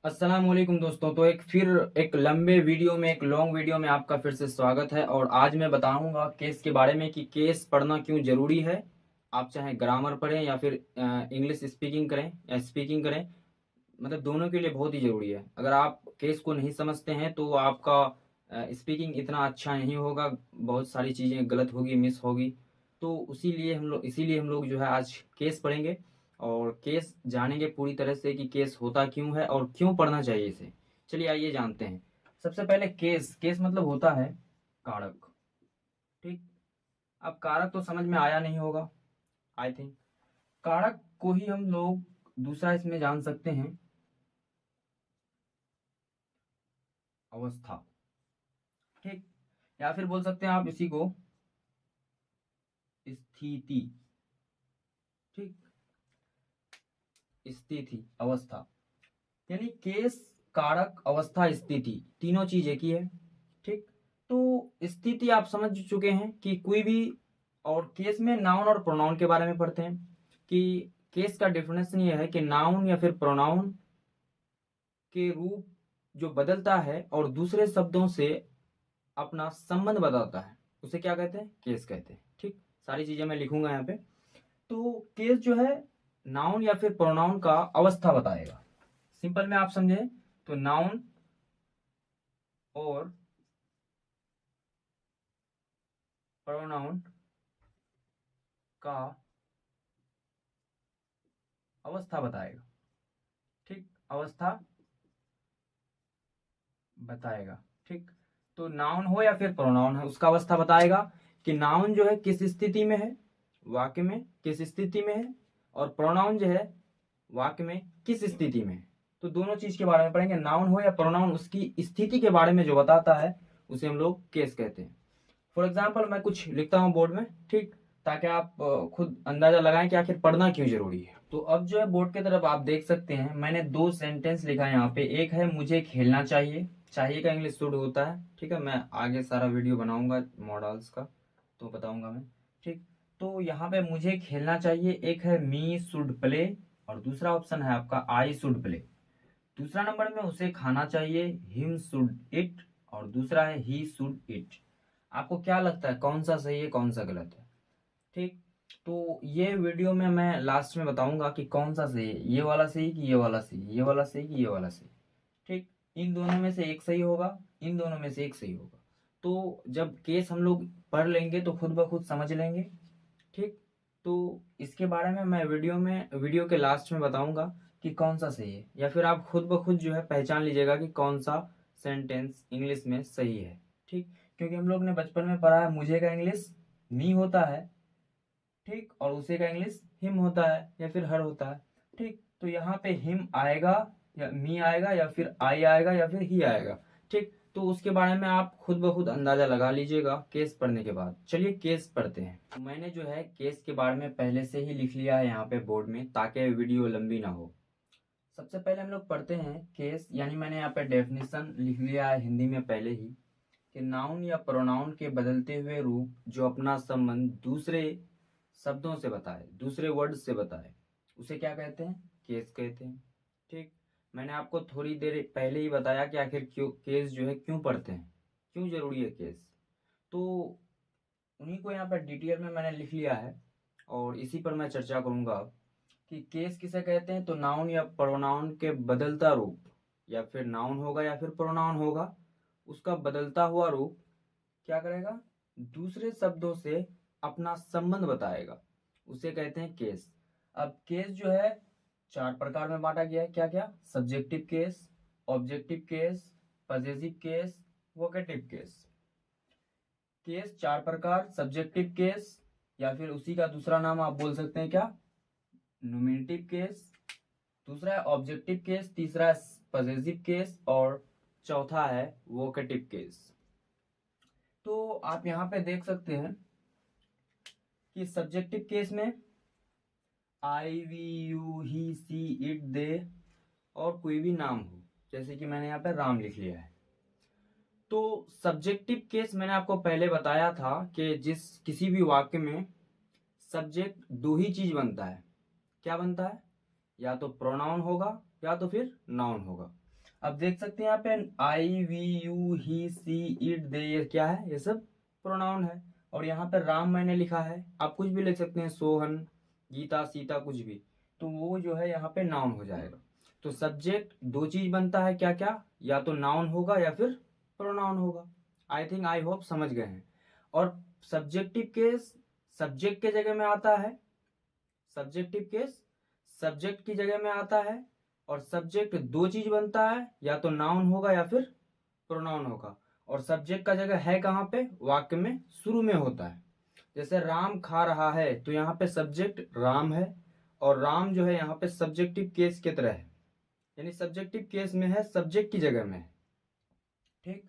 अस्सलाम वालेकुम दोस्तों। तो एक लंबे वीडियो में, एक लॉन्ग वीडियो में आपका फिर से स्वागत है। और आज मैं बताऊंगा केस के बारे में कि केस पढ़ना क्यों ज़रूरी है। आप चाहे ग्रामर पढ़ें या फिर इंग्लिश स्पीकिंग करें या स्पीकिंग करें, मतलब दोनों के लिए बहुत ही ज़रूरी है। अगर आप केस को नहीं समझते हैं तो आपका स्पीकिंग इतना अच्छा नहीं होगा, बहुत सारी चीज़ें गलत होगी, मिस होगी। तो इसीलिए हम लोग जो है आज केस पढ़ेंगे और केस जानेंगे पूरी तरह से कि केस होता क्यों है और क्यों पढ़ना चाहिए इसे। चलिए आइए जानते हैं। सबसे पहले केस केस मतलब होता है कारक। ठीक। अब कारक तो समझ में आया नहीं होगा, आई थिंक। कारक को ही हम लोग दूसरा इसमें जान सकते हैं, अवस्था। ठीक। या फिर बोल सकते हैं आप इसी को स्थिति। ठीक। स्थिति, अवस्था, यानी केस, कारक, अवस्था, स्थिति, तीनों चीज एक ही है। ठीक। तो स्थिति आप समझ चुके हैं कि कोई भी, और केस में नाउन और प्रोनाउन के बारे में पढ़ते हैं कि केस का डेफिनेशन ये है कि नाउन या फिर प्रोनाउन के रूप जो बदलता है और दूसरे शब्दों से अपना संबंध बताता है, उसे क्या कहते हैं? केस कहते हैं। ठीक। सारी चीजें मैं लिखूंगा यहाँ पे। तो केस जो है नाउन या फिर प्रोनाउन का अवस्था बताएगा। सिंपल में आप समझे तो नाउन और प्रोनाउन का अवस्था बताएगा। ठीक। अवस्था बताएगा। ठीक। तो नाउन हो या फिर प्रोनाउन है, उसका अवस्था बताएगा कि नाउन जो है किस स्थिति में है, वाक्य में किस स्थिति में है, और प्रोनाउन जो है वाक्य में किस स्थिति में है। तो दोनों चीज के बारे में पढ़ेंगे। नाउन हो या प्रोनाउन, उसकी स्थिति के बारे में जो बताता है उसे हम लोग केस कहते हैं। फॉर एग्जाम्पल मैं कुछ लिखता हूँ बोर्ड में। ठीक। ताकि आप खुद अंदाजा लगाएं कि आखिर पढ़ना क्यों जरूरी है। तो अब जो है बोर्ड की तरफ आप देख सकते हैं, मैंने दो सेंटेंस लिखा है यहाँ पे। एक है मुझे खेलना चाहिए, चाहिए का इंग्लिश शुड होता है। ठीक है, मैं आगे सारा वीडियो बनाऊंगा मॉडल्स का तो बताऊंगा मैं। ठीक। तो यहाँ पे मुझे खेलना चाहिए, एक है मी शुड प्ले, और दूसरा ऑप्शन है आपका आई शुड प्ले। दूसरा नंबर में उसे खाना चाहिए, हिम शुड इट, और दूसरा है ही शुड इट। आपको क्या लगता है कौन सा सही है कौन सा गलत है? ठीक। तो ये वीडियो में मैं लास्ट में बताऊंगा कि कौन सा सही है, ये वाला सही कि ये वाला सही, ये वाला सही कि ये वाला सही। ठीक। इन दोनों में से एक सही होगा, इन दोनों में से एक सही होगा। तो जब केस हम लोग पढ़ लेंगे तो खुद ब खुद समझ लेंगे। ठीक। तो इसके बारे में मैं वीडियो के लास्ट में बताऊंगा कि कौन सा सही है, या फिर आप खुद ब खुद जो है पहचान लीजिएगा कि कौन सा सेंटेंस इंग्लिश में सही है। ठीक। क्योंकि हम लोग ने बचपन में पढ़ा है मुझे का इंग्लिश मी होता है। ठीक। और उसे का इंग्लिश हिम होता है या फिर हर होता है। ठीक। तो यहाँ पे हिम आएगा या मी आएगा या फिर आई आएगा या फिर ही आएगा। ठीक। तो उसके बारे में आप खुद ब खुद अंदाजा लगा लीजिएगा केस पढ़ने के बाद। चलिए केस पढ़ते हैं। तो मैंने जो है केस के बारे में पहले से ही लिख लिया है यहाँ पे बोर्ड में, ताकि वीडियो लंबी ना हो। सबसे पहले हम लोग पढ़ते हैं केस, यानी मैंने यहाँ पे डेफिनेशन लिख लिया है हिंदी में पहले ही, कि नाउन या प्रोनाउन के बदलते हुए रूप जो अपना संबंध दूसरे शब्दों से बताए, दूसरे वर्ड से बताए, उसे क्या कहते हैं? केस कहते हैं। ठीक। मैंने आपको थोड़ी देर पहले ही बताया कि आखिर क्यों केस जो है क्यों पढ़ते हैं, क्यों जरूरी है केस। तो उन्हीं को यहाँ पर डिटेल में मैंने लिख लिया है और इसी पर मैं चर्चा करूंगा कि केस किसे कहते हैं। तो नाउन या प्रोनाउन के बदलता रूप, या फिर नाउन होगा या फिर प्रोनाउन होगा, उसका बदलता हुआ रूप क्या करेगा? दूसरे शब्दों से अपना संबंध बताएगा, उसे कहते हैं केस। अब केस जो है चार प्रकार में बांटा गया है। क्या क्या? Subjective case, objective case, possessive case, vocative case. Case चार प्रकार: सब्जेक्टिव केस, या फिर उसी का दूसरा नाम आप बोल सकते हैं क्या? Nominative case. दूसरा है ऑब्जेक्टिव केस, तीसरा है पजेसिव केस, और चौथा है वोकेटिव केस। तो आप यहाँ पे देख सकते हैं कि सब्जेक्टिव केस में I, we, you, he, she, it, they, और कोई भी नाम हो, जैसे कि मैंने यहाँ पे राम लिख लिया है। तो सब्जेक्टिव केस मैंने आपको पहले बताया था कि किसी भी वाक्य में सब्जेक्ट दो ही चीज बनता है। क्या बनता है? या तो प्रोनाउन होगा या तो फिर नाउन होगा। अब देख सकते हैं यहाँ पे I, we, you, he, she, it, they, ये क्या है, ये सब प्रोनाउन है। और यहाँ पे राम मैंने लिखा है, आप कुछ भी लिख सकते हैं, सोहन, गीता, सीता, कुछ भी, तो वो जो है यहाँ पे नाउन हो जाएगा। तो सब्जेक्ट दो चीज बनता है, क्या क्या, या तो नाउन होगा या फिर प्रोनाउन होगा। आई होप समझ गए हैं। और सब्जेक्टिव केस सब्जेक्ट के जगह में आता है, सब्जेक्टिव केस सब्जेक्ट की जगह में आता है। और सब्जेक्ट दो चीज बनता है, या तो नाउन होगा या फिर प्रोनाउन होगा। और सब्जेक्ट का जगह है कहाँ पे, वाक्य में शुरू में होता है। जैसे राम खा रहा है, तो यहाँ पे सब्जेक्ट राम है, और राम जो है यहाँ पे सब्जेक्टिव केस की तरह है, यानी सब्जेक्टिव केस में है, सब्जेक्ट की जगह में है। ठीक,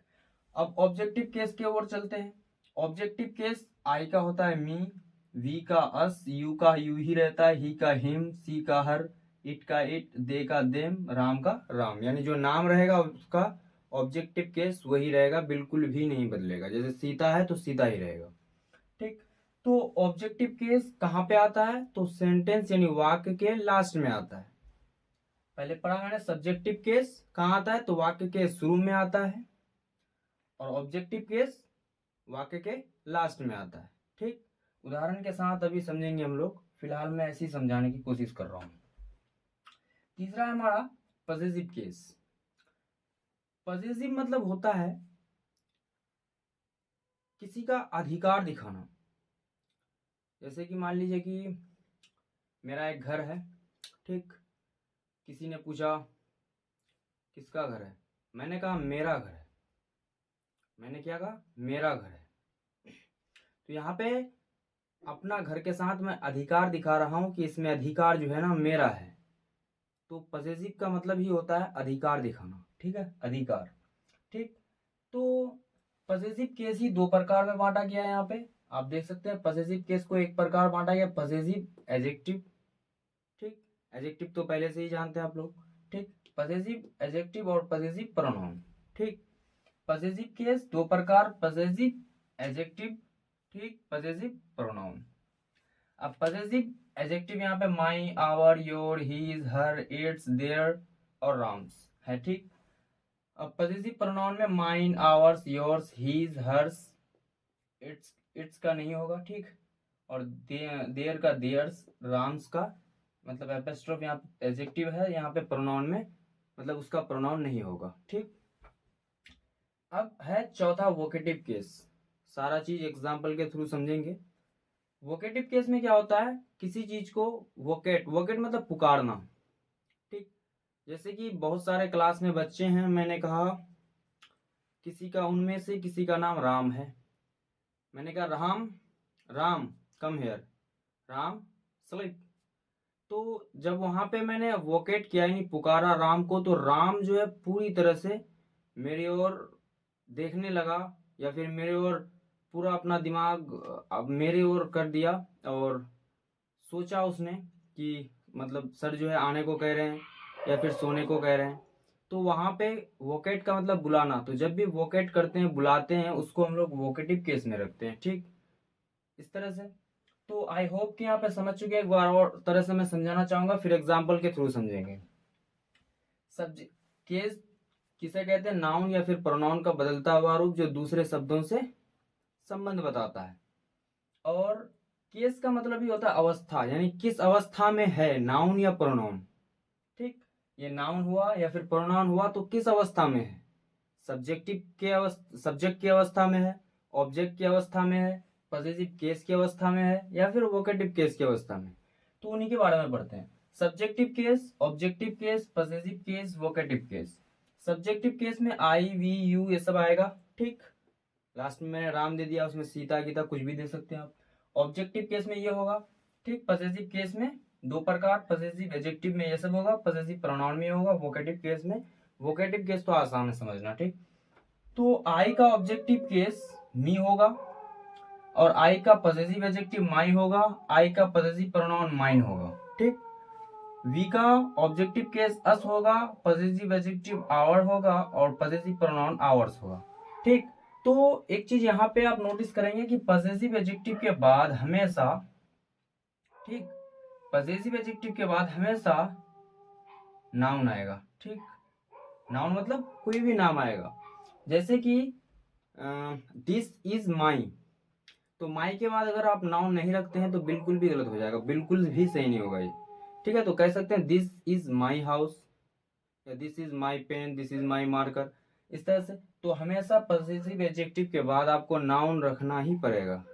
अब ऑब्जेक्टिव केस की ओर चलते हैं। ऑब्जेक्टिव केस आई का होता है मी, वी का अस, यू का यू ही रहता है, ही का हिम, सी का हर, इट का इट, दे का देम, राम का राम। यानी जो नाम रहेगा उसका ऑब्जेक्टिव केस वही रहेगा, बिल्कुल भी नहीं बदलेगा। जैसे सीता है तो सीता ही रहेगा। ठीक, तो ऑब्जेक्टिव केस कहाँ पे आता है, तो सेंटेंस यानी वाक्य के लास्ट में आता है। पहले पढ़ा मैंने, सब्जेक्टिव केस कहाँ आता है, तो वाक्य के शुरू में आता है, और ऑब्जेक्टिव केस वाक्य के लास्ट में आता है। ठीक, उदाहरण के साथ अभी समझेंगे हम लोग, फिलहाल मैं ऐसे ही समझाने की कोशिश कर रहा हूं। तीसरा है हमारा पजेसिव केस। पजेसिव मतलब होता है किसी का अधिकार दिखाना। जैसे कि मान लीजिए कि मेरा एक घर है, ठीक, किसी ने पूछा किसका घर है, मैंने कहा मेरा घर है। मैंने क्या कहा, मेरा घर है। तो यहाँ पे अपना घर के साथ मैं अधिकार दिखा रहा हूं कि इसमें अधिकार जो है ना मेरा है। तो पजेसिव का मतलब ही होता है अधिकार दिखाना। ठीक है, अधिकार। ठीक, तो पजेसिव केस ही दो प्रकार में बांटा गया है। यहाँ पे आप देख सकते हैं, पजेसिव केस को एक प्रकार बांटा गया पजेसिव एडजेक्टिव। ठीक, एडजेक्टिव तो पहले से ही जानते हैं आप लोग। ठीक, पजेसिव एडजेक्टिव और पजेसिव प्रोनाउन। ठीक, पजेसिव केस दो प्रकार, पजेसिव एडजेक्टिव, ठीक, पजेसिव प्रोनाउन। अब पजेसिव एडजेक्टिव यहाँ पे my, our, your, his, her, its, their और राउंड्स है। ठीक, अब पजेसिव प्रोनाउन में mine, ours, yours, his, hers, its का नहीं होगा। ठीक, और देयर का देयर्स, राम्स का मतलब एपोस्ट्रोफ यहाँ पे एडजेक्टिव है, यहाँ पे प्रोनाउन में मतलब उसका प्रोनाउन नहीं होगा। ठीक, अब है चौथा वोकेटिव केस। सारा चीज एग्जाम्पल के थ्रू समझेंगे। वोकेटिव केस में क्या होता है, किसी चीज को वोकेट मतलब पुकारना। ठीक, जैसे कि बहुत सारे क्लास में बच्चे हैं, मैंने कहा किसी का, उनमें से किसी का नाम राम है। मैंने कहा Ram, Ram come here, Ram sleep. तो जब वहां पे मैंने वोकेट किया यानी पुकारा राम को, तो राम जो है पूरी तरह से मेरी ओर देखने लगा, या फिर मेरे ओर पूरा अपना दिमाग अब मेरे ओर कर दिया, और सोचा उसने कि मतलब सर जो है आने को कह रहे हैं या फिर सोने को कह रहे हैं। तो वहां पे वोकेट का मतलब बुलाना। तो जब भी वोकेट करते हैं, बुलाते हैं, उसको हम लोग वोकेटिव केस में रखते हैं। ठीक, इस तरह से। तो आई होप कि यहाँ पे समझ चुके हैं। एक बार और तरह से मैं समझाना चाहूंगा, फिर एग्जाम्पल के थ्रू समझेंगे। सब्जेक्ट केस किसे कहते हैं, नाउन या फिर प्रोनाउन का बदलता हुआ रूप जो दूसरे शब्दों से संबंध बताता है। और केस का मतलब ही होता है अवस्था, यानी किस अवस्था में है नाउन या प्रोनाउन। ठीक, ये नाउन हुआ या फिर प्रोनाउन हुआ तो किस अवस्था में है, सब्जेक्टिव के अवस्था, सब्जेक्ट की अवस्था में है, ऑब्जेक्ट की अवस्था में है, पॉजिटिव केस की अवस्था में है, या फिर वोकेटिव केस की अवस्था में। तो उन्हीं के बारे में पढ़ते हैं। Subjective case, objective case, positive case, vocative case. Subjective case में आई, वी, यू ये सब आएगा। ठीक, लास्ट में मैंने राम दे दिया, उसमें सीता गीता कुछ भी दे सकते हैं आप। ऑब्जेक्टिव केस में ये होगा। ठीक, पॉजिटिव केस में दो प्रकार, पॉजिटिव एडजेक्टिव में ये सब होगा, पॉजिटिव प्रोनाउन में होगा, वोकेटिव केस में। वोकेटिव केस तो आसान है समझना। ठीक, तो आई का ऑब्जेक्टिव केस मी होगा, और आई का पॉजिटिव एडजेक्टिव माई होगा, आई का पॉजिटिव प्रोनाउन माइन होगा। ठीक, वी का ऑब्जेक्टिव केस अस होगा, पॉजिटिव एडजेक्टिव आवर होगा, और पॉजिटिव प्रोनाउन आवर्स होगा। ठीक, तो एक चीज यहाँ पे आप नोटिस करेंगे कि पॉजिटिव एडजेक्टिव के बाद हमेशा, ठीक, पॉजिटिव एडजेक्टिव के बाद हमेशा नाउन आएगा। ठीक, नाउन मतलब कोई भी नाम आएगा, जैसे कि दिस इज माई, तो माई के बाद अगर आप नाउन नहीं रखते हैं तो बिल्कुल भी गलत हो जाएगा, बिल्कुल भी सही नहीं होगा ये। ठीक है, तो कह सकते हैं दिस इज माई हाउस, या this is my pen, this is my marker, इस तरह से। तो हमेशा पॉजिटिव एडजेक्टिव के बाद आपको नाउन रखना ही पड़ेगा।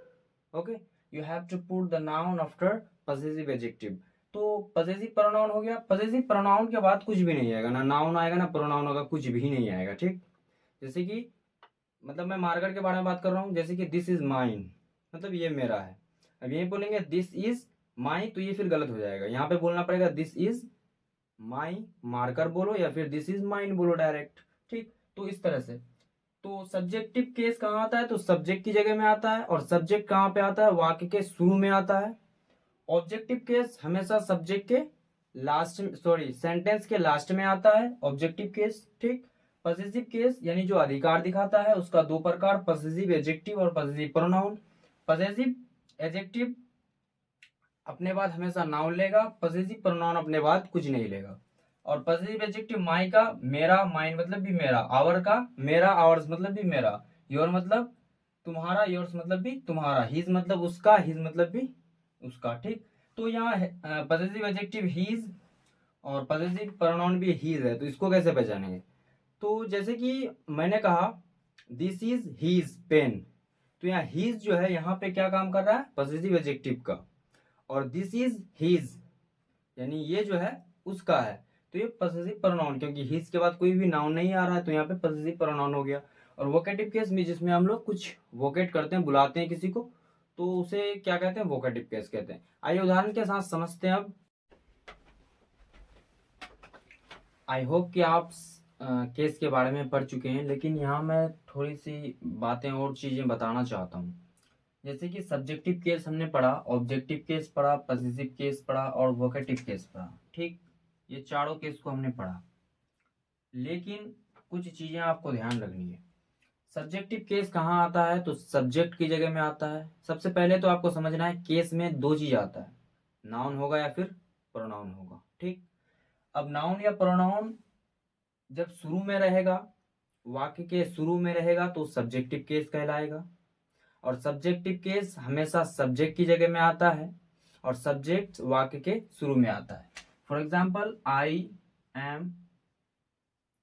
Okay, you have to put the noun after positive adjective. तो पॉजिटिव प्रोनाउन हो गया, पॉजिटिव प्रोनाउन के बाद कुछ भी नहीं आएगा, ना नाउन आएगा ना प्रोनाउन होगा, कुछ भी नहीं आएगा। ठीक, जैसे कि मतलब मैं मार्कर के बारे में बात कर रहा हूँ, जैसे कि दिस इज माइन, मतलब ये मेरा है। अब ये बोलेंगे दिस इज माई, तो ये फिर गलत हो जाएगा, यहाँ पे बोलना पड़ेगा दिस इज माई मार्कर बोलो, या फिर दिस इज माइन बोलो डायरेक्ट। ठीक, तो इस तरह से। तो सब्जेक्टिव केस कहाँ आता है, तो सब्जेक्ट की जगह में आता है, और सब्जेक्ट कहाँ पे आता है, वाक्य के शुरू में आता है। ऑब्जेक्टिव केस हमेशा सब्जेक्ट के लास्ट, सॉरी सेंटेंस के लास्ट में आता है ऑब्जेक्टिव केस। ठीक, पॉसेसिव केस यानी जो अधिकार दिखाता है, उसका दो प्रकार, पॉसेसिव एडजेक्टिव और पॉसेसिव प्रोनाउन। पॉसेसिव एडजेक्टिव अपने बाद हमेशा नाउन लेगा, पॉसेसिव प्रोनाउन अपने बाद कुछ नहीं लेगा। और पॉसेसिव एडजेक्टिव माई का मेरा, माइन मतलब भी मेरा, आवर का मेरा, आवर्स मतलब भी मेरा, योर मतलब तुम्हारा, योर्स मतलब भी तुम्हारा, हिज मतलब उसका, हिज मतलब भी उसका। ठीक, तो यहाँ पॉसेसिव एडजेक्टिव हीज और पॉसेसिव प्रोनाउन भी हीज है, तो इसको कैसे पहचानेंगे। तो जैसे कि मैंने कहा दिस इज हीज पेन, तो यहाँ हीज जो है यहाँ पे क्या काम कर रहा है, पॉसेसिव एडजेक्टिव का। और दिस इज हीज यानी ये जो है उसका है, तो ये पॉसेसिव प्रोनाउन, क्योंकि हिज के बाद कोई भी नाउन नहीं आ रहा है, तो यहाँ पे पॉसेसिव प्रोनाउन हो गया। और वोकेटिव केस में, जिसमें हम लोग कुछ वोकेट करते हैं, बुलाते हैं किसी को, तो उसे क्या कहते हैं, वोकेटिव केस कहते हैं। आइए उदाहरण के साथ समझते हैं अब। आई होप कि आप केस के बारे में पढ़ चुके हैं, लेकिन यहाँ मैं थोड़ी सी बातें और चीजें बताना चाहता हूँ। जैसे कि सब्जेक्टिव केस हमने पढ़ा, ऑब्जेक्टिव केस पढ़ा, पॉसेसिव केस पढ़ा और वोकेटिव केस पढ़ा। ठीक, ये चारों केस को हमने पढ़ा, लेकिन कुछ चीजें आपको ध्यान रखनी है। सब्जेक्टिव केस कहाँ आता है, तो सब्जेक्ट की जगह में आता है। सबसे पहले तो आपको समझना है केस में दो चीज आता है, नाउन होगा या फिर प्रोनाउन होगा। ठीक, अब नाउन या प्रोनाउन जब शुरू में रहेगा, वाक्य के शुरू में रहेगा, तो सब्जेक्टिव केस कहलाएगा। और सब्जेक्टिव केस हमेशा सब्जेक्ट की जगह में आता है, और सब्जेक्ट वाक्य के शुरू में आता है। For example I am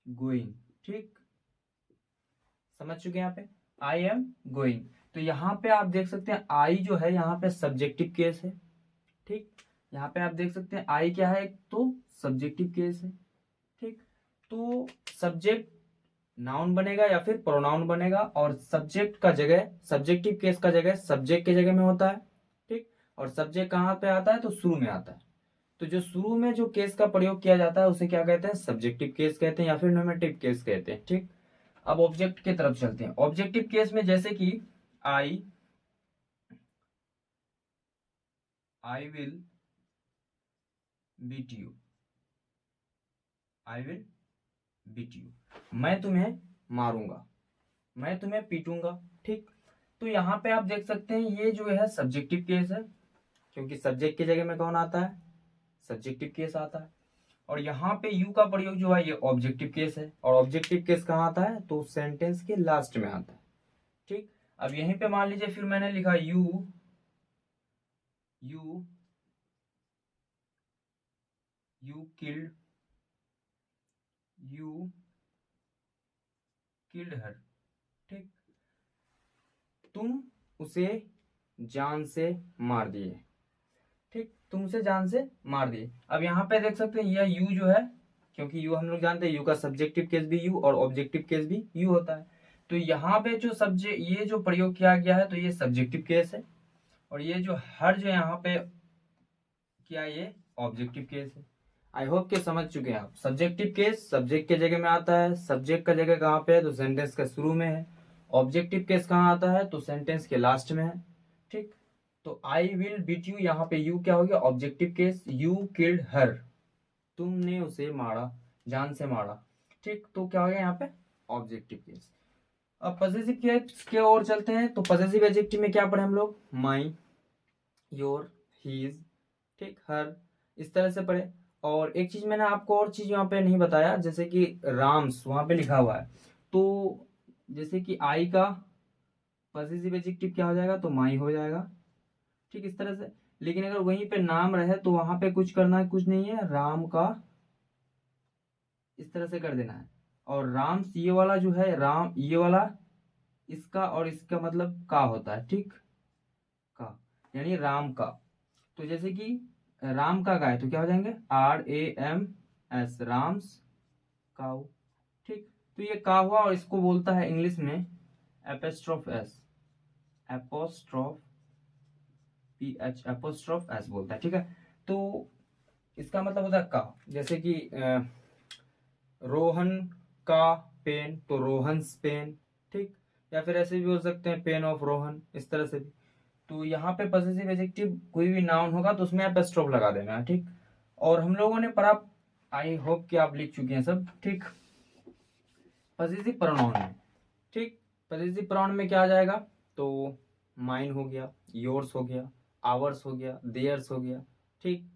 going. ठीक, समझ चुके हैं यहाँ पे, आई एम गोइंग। तो यहाँ पे आप देख सकते हैं आई जो है यहाँ पे सब्जेक्टिव केस है। ठीक, यहाँ पे आप देख सकते हैं आई क्या है, तो सब्जेक्टिव केस है। ठीक, तो सब्जेक्ट नाउन बनेगा या फिर प्रोनाउन बनेगा, और सब्जेक्ट का जगह, सब्जेक्टिव केस का जगह सब्जेक्ट के जगह में होता है। ठीक, और सब्जेक्ट कहाँ पे आता है, तो शुरू में आता है। तो जो शुरू में जो केस का प्रयोग किया जाता है उसे क्या कहते हैं, सब्जेक्टिव केस कहते हैं या फिर नोमेटिव केस कहते हैं। ठीक, अब ऑब्जेक्ट की तरफ चलते हैं। ऑब्जेक्टिव केस में जैसे कि I will beat you, I will beat you, मैं तुम्हें मारूंगा, मैं तुम्हें पीटूंगा। ठीक, तो यहाँ पे आप देख सकते हैं ये जो है सब्जेक्टिव केस है, क्योंकि सब्जेक्ट की जगह में कौन आता है, सब्जेक्टिव केस आता है। और यहाँ पे यू का प्रयोग जो है ये ऑब्जेक्टिव केस है, और ऑब्जेक्टिव केस कहाँ आता है, तो सेंटेंस के लास्ट में आता है। ठीक, अब यहीं पे मान लीजिए फिर मैंने लिखा you you you killed her. ठीक, तुम उसे जान से मार दिए। ठीक, तुम उसे जान से मार दिए। अब यहाँ पे देख सकते हैं यह यू जो है, क्योंकि यू हम लोग जानते हैं यू का सब्जेक्टिव केस भी यू और ऑब्जेक्टिव केस भी यू होता है। तो यहाँ पे जो सब्जेक्ट, ये जो प्रयोग किया गया है, तो ये सब्जेक्टिव केस है, और ये जो हर जो यहाँ पे किया, ये ऑब्जेक्टिव केस है। आई होप कि समझ चुके हैं आप। सब्जेक्टिव केस सब्जेक्ट के जगह में आता है, सब्जेक्ट का जगह कहाँ पे है, तो सेंटेंस के शुरू में है। ऑब्जेक्टिव केस कहाँ आता है, तो सेंटेंस के लास्ट में है। ठीक, तो आई विल बीट यू, यहाँ पे यू क्या हो गया, objective case, you killed her, तुमने उसे मारा, जान से मारा। ठीक, तो क्या हो गया यहाँ पे, ऑब्जेक्टिव केस। अब पॉसेसिव केस के ओर चलते हैं। तो पॉसेसिव एडजेक्टिव में क्या पढ़े हम लोग, माई, योर, हीज, ठीक, हर, इस तरह से पढ़े। और एक चीज मैंने आपको और चीज यहाँ पे नहीं बताया, जैसे कि राम्स वहां पे लिखा हुआ है, तो जैसे कि आई का पॉसेसिव एडजेक्टिव क्या हो जाएगा, तो माई हो जाएगा, ठीक इस तरह से। लेकिन अगर वहीं पे नाम रहे तो वहां पे कुछ करना है, कुछ नहीं है, राम का इस तरह से कर देना है। और राम्स ये वाला जो है, राम ये वाला इसका और इसका मतलब का होता है, ठीक, का यानी राम का। तो जैसे कि राम का गाय तो क्या हो जाएंगे, RAMS, राम्स काउ, ठीक। तो ये का हुआ, और इसको बोलता है इंग्लिश में apostrophe S, apostrophe PH apostrophe S बोलता है, ठीक है। तो इसका मतलब होता है का, जैसे कि रोहन का पेन, तो रोहन्स पेन, ठीक। या फिर ऐसे भी हो सकते हैं, पेन ऑफ रोहन, इस तरह से भी। तो यहाँ पे पॉसेसिव एडजेक्टिव कोई भी नाउन होगा तो उसमें एपोस्ट्रोफ लगा देना है, ठीक। और हम लोगों ने पढ़ा, आई होप कि आप लिख चुके हैं सब, ठीक। पॉसेसिव प्रोनाउन में, ठीक, पॉसेसिव प्रोनाउन में क्या आ जाएगा, तो माइन हो गया, योर्स हो गया, आवर्स हो गया, देयर्स हो गया, ठीक।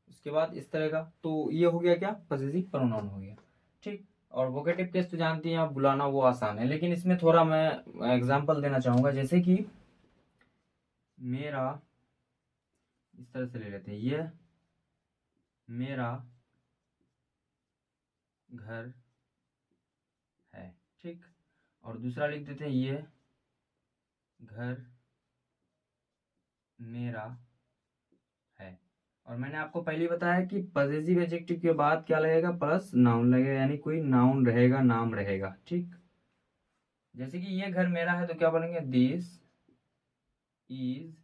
उसके बाद इस तरह का, तो ये हो गया क्या, पॉसेसिव प्रोनाउन हो गया, ठीक। और वोकेटिव केस तो जानती हैं आप, बुलाना वो आसान है, लेकिन इसमें थोड़ा मैं एग्जांपल देना चाहूंगा, जैसे कि मेरा, इस तरह से ले लेते हैं, ये मेरा घर है, ठीक। और दूसरा लिख देते हैं, ये घर मेरा है। और मैंने आपको पहले ही बताया कि पॉसेसिव एडजेक्टिव के बाद क्या लगेगा, प्लस नाउन लगेगा, यानी कोई नाउन रहेगा, नाम रहेगा, ठीक। जैसे कि ये घर मेरा है तो क्या बोलेंगे, दिस इज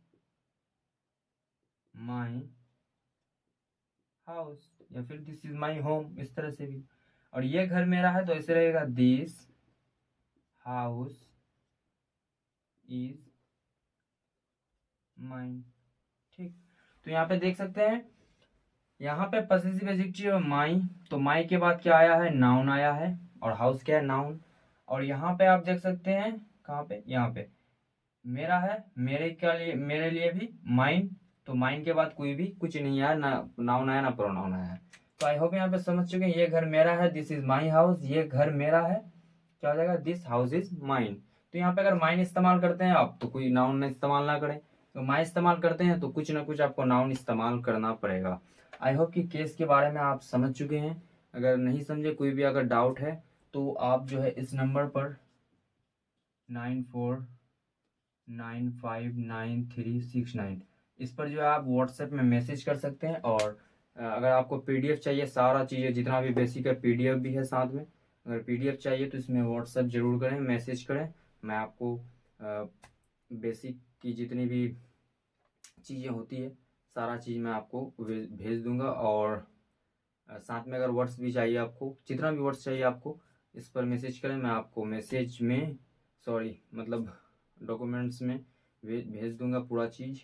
माई हाउस, या फिर दिस इज माई होम, इस तरह से भी। और ये घर मेरा है तो ऐसे रहेगा, दिस हाउस इज माइन, ठीक। तो यहाँ पे देख सकते हैं, यहाँ पे पॉसेसिव एडजेक्टिव माई, तो माई के बाद क्या आया है, नाउन आया है, और हाउस क्या है, नाउन। और यहाँ पे आप देख सकते हैं, कहाँ पे, यहाँ पे मेरा है, मेरे क्या लिए, मेरे लिए भी माइन, तो माइन के बाद कोई भी कुछ नहीं आया, ना नाउन आया ना प्रोनाउन आया है। तो आई होप यहाँ पे समझ चुके हैं, ये घर मेरा है, दिस इज माई हाउस, ये घर मेरा है, क्या हो जाएगा, दिस हाउस इज माइन। तो यहाँ पे अगर माइन इस्तेमाल करते हैं आप तो कोई नाउन ना इस्तेमाल ना करें, तो माई इस्तेमाल करते हैं तो कुछ ना कुछ आपको नाउन इस्तेमाल करना पड़ेगा। आई होप कि केस के बारे में आप समझ चुके हैं। अगर नहीं समझे, कोई भी अगर डाउट है तो आप जो है इस नंबर पर 94959369 इस पर जो है आप व्हाट्सएप में मैसेज कर सकते हैं। और अगर आपको PDF चाहिए, सारा चीज़ें जितना भी बेसिक है PDF भी है साथ में, अगर PDF चाहिए तो इसमें व्हाट्सएप जरूर करें, मैसेज करें, मैं आपको बेसिक की जितनी भी चीज़ें होती है सारा चीज़ मैं आपको भेज दूंगा। और साथ में अगर वर्ड्स भी चाहिए आपको, जितना भी वर्ड्स चाहिए आपको, इस पर मैसेज करें, मैं आपको मैसेज में, सॉरी मतलब डॉक्यूमेंट्स में भेज दूंगा पूरा चीज़,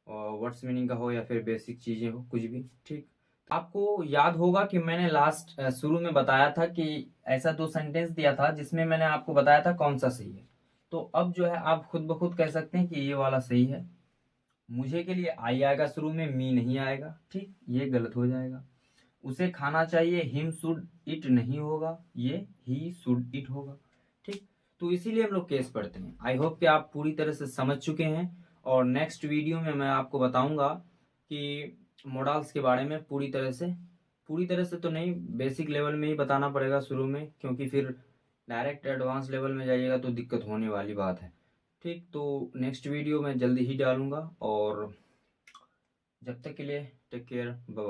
और वर्ड्स मीनिंग का हो या फिर बेसिक चीज़ें हो, कुछ भी, ठीक। आपको याद होगा कि मैंने लास्ट शुरू में बताया था कि ऐसा 2 सेंटेंस दिया था जिसमें मैंने आपको बताया था कौन सा सही है। तो अब जो है आप खुद ब खुद कह सकते हैं कि ये वाला सही है। मुझे के लिए आई आएगा शुरू में, मी नहीं आएगा, ठीक, ये गलत हो जाएगा। उसे खाना चाहिए, हिम शुड इट नहीं होगा, ये ही शुड इट होगा, ठीक। तो इसीलिए हम लोग केस पढ़ते हैं। आई होप कि आप पूरी तरह से समझ चुके हैं। और नेक्स्ट वीडियो में मैं आपको बताऊंगा कि मॉडल्स के बारे में पूरी तरह से तो नहीं, बेसिक लेवल में ही बताना पड़ेगा शुरू में, क्योंकि फिर डायरेक्ट एडवांस लेवल में जाइएगा तो दिक्कत होने वाली बात है, ठीक। तो नेक्स्ट वीडियो मैं जल्दी ही डालूंगा, और जब तक के लिए टेक केयर, बाय।